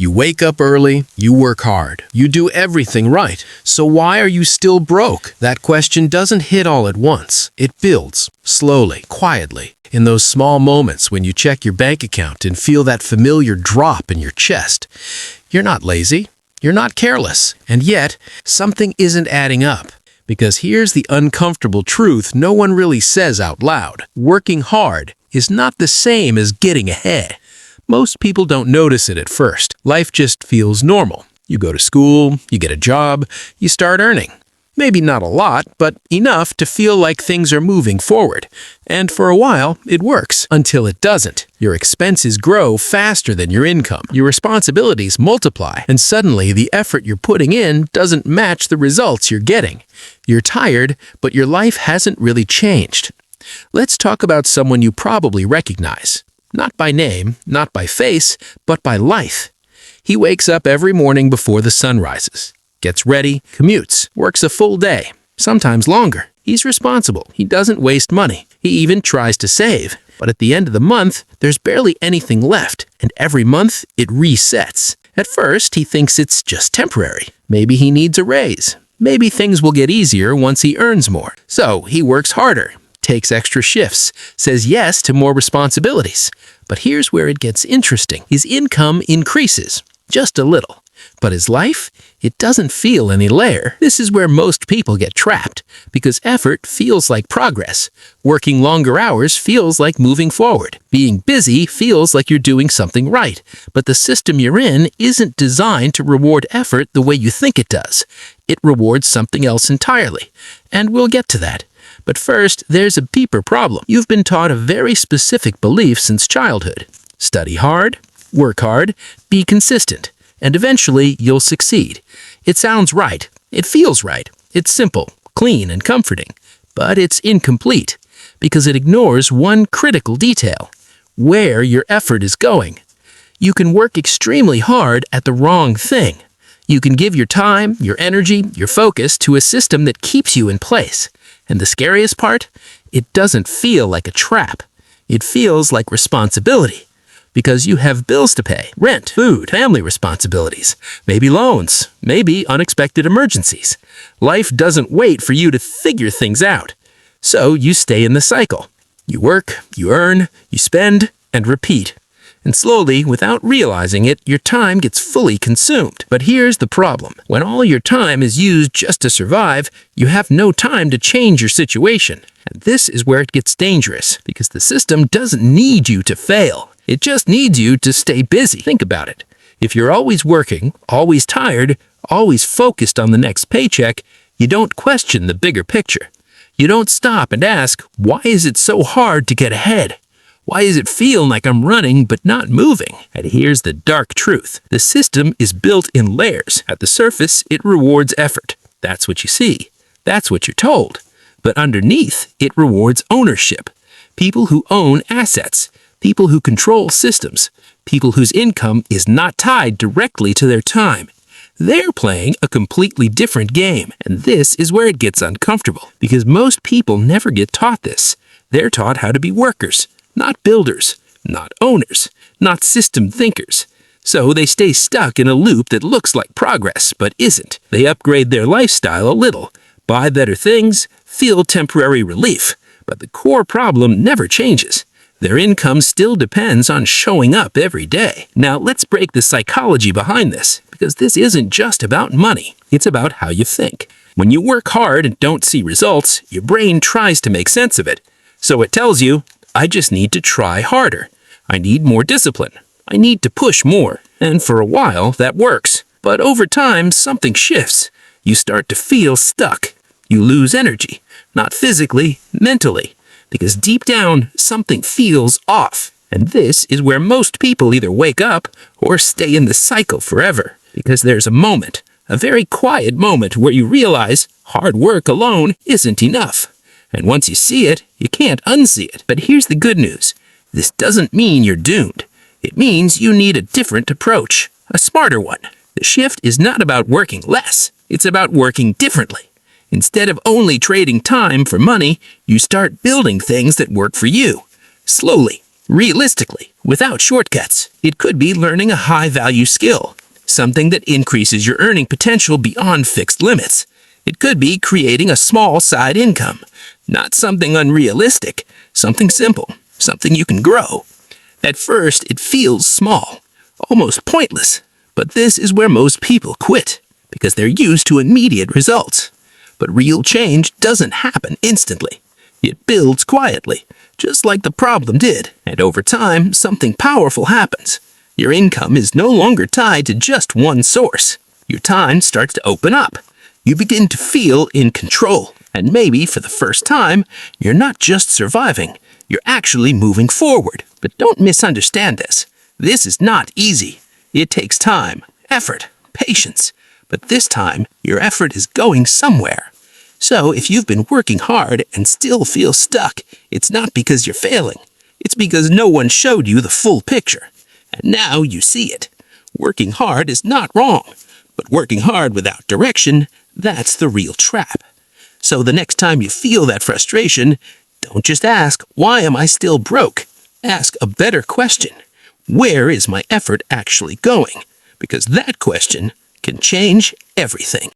You wake up early, you work hard, you do everything right. So why are you still broke? That question doesn't hit all at once. It builds, slowly, quietly. In those small moments when you check your bank account and feel that familiar drop in your chest. You're not lazy, you're not careless, and yet something isn't adding up. Because here's the uncomfortable truth no one really says out loud. Working hard is not the same as getting ahead. Most people don't notice it at first. Life just feels normal. You go to school, you get a job, you start earning. Maybe not a lot, but enough to feel like things are moving forward. And for a while, it works, until it doesn't. Your expenses grow faster than your income. Your responsibilities multiply, and suddenly the effort you're putting in doesn't match the results you're getting. You're tired, but your life hasn't really changed. Let's talk about someone you probably recognize. Not by name, not by face, but by life. He wakes up every morning before the sun rises. Gets ready, commutes, works a full day, sometimes longer. He's responsible. He doesn't waste money. He even tries to save. But at the end of the month, there's barely anything left, and every month it resets. At first, he thinks it's just temporary. Maybe he needs a raise. Maybe things will get easier once he earns more. So he works harder, takes extra shifts, says yes to more responsibilities. But here's where it gets interesting. His income increases, just a little. But his life, it doesn't feel any layer. This is where most people get trapped, because effort feels like progress. Working longer hours feels like moving forward. Being busy feels like you're doing something right. But the system you're in isn't designed to reward effort the way you think it does. It rewards something else entirely. And we'll get to that. But first, there's a deeper problem. You've been taught a very specific belief since childhood. Study hard, work hard, be consistent, and eventually you'll succeed. It sounds right. It feels right. It's simple, clean, and comforting. But it's incomplete because it ignores one critical detail: where your effort is going. You can work extremely hard at the wrong thing. You can give your time, your energy, your focus to a system that keeps you in place. And the scariest part? It doesn't feel like a trap. It feels like responsibility. Because you have bills to pay, rent, food, family responsibilities, maybe loans, maybe unexpected emergencies. Life doesn't wait for you to figure things out. So you stay in the cycle. You work, you earn, you spend, and repeat. And slowly, without realizing it, your time gets fully consumed. But here's the problem. When all your time is used just to survive, you have no time to change your situation. And this is where it gets dangerous, because the system doesn't need you to fail. It just needs you to stay busy. Think about it. If you're always working, always tired, always focused on the next paycheck, you don't question the bigger picture. You don't stop and ask, why is it so hard to get ahead? Why does it feel like I'm running but not moving? And here's the dark truth. The system is built in layers. At the surface, it rewards effort. That's what you see. That's what you're told. But underneath, it rewards ownership. People who own assets. People who control systems. People whose income is not tied directly to their time. They're playing a completely different game. And this is where it gets uncomfortable. Because most people never get taught this. They're taught how to be workers. Not builders, not owners, not system thinkers. So they stay stuck in a loop that looks like progress, but isn't. They upgrade their lifestyle a little, buy better things, feel temporary relief. But the core problem never changes. Their income still depends on showing up every day. Now let's break the psychology behind this, because this isn't just about money. It's about how you think. When you work hard and don't see results, your brain tries to make sense of it. So it tells you, I just need to try harder. I need more discipline. I need to push more. And for a while, that works. But over time, something shifts. You start to feel stuck. You lose energy. Not physically, mentally. Because deep down, something feels off. And this is where most people either wake up or stay in the cycle forever. Because there's a moment, a very quiet moment, where you realize hard work alone isn't enough. And once you see it, you can't unsee it. But here's the good news. This doesn't mean you're doomed. It means you need a different approach, a smarter one. The shift is not about working less. It's about working differently. Instead of only trading time for money, you start building things that work for you. Slowly, Realistically, without shortcuts, it could be learning a high-value skill, something that increases your earning potential beyond fixed limits. It could be creating a small side income, not something unrealistic, something simple, something you can grow. At first, it feels small, almost pointless, but this is where most people quit, because they're used to immediate results. But real change doesn't happen instantly. It builds quietly, just like the problem did, and over time, something powerful happens. Your income is no longer tied to just one source. Your time starts to open up. You begin to feel in control, and maybe for the first time, you're not just surviving, you're actually moving forward. But don't misunderstand this. This is not easy. It takes time, effort, patience. But this time, your effort is going somewhere. So if you've been working hard and still feel stuck, it's not because you're failing. It's because no one showed you the full picture. And now you see it. Working hard is not wrong. But working hard without direction, that's the real trap. So the next time you feel that frustration, don't just ask, why am I still broke? Ask a better question. Where is my effort actually going? Because that question can change everything.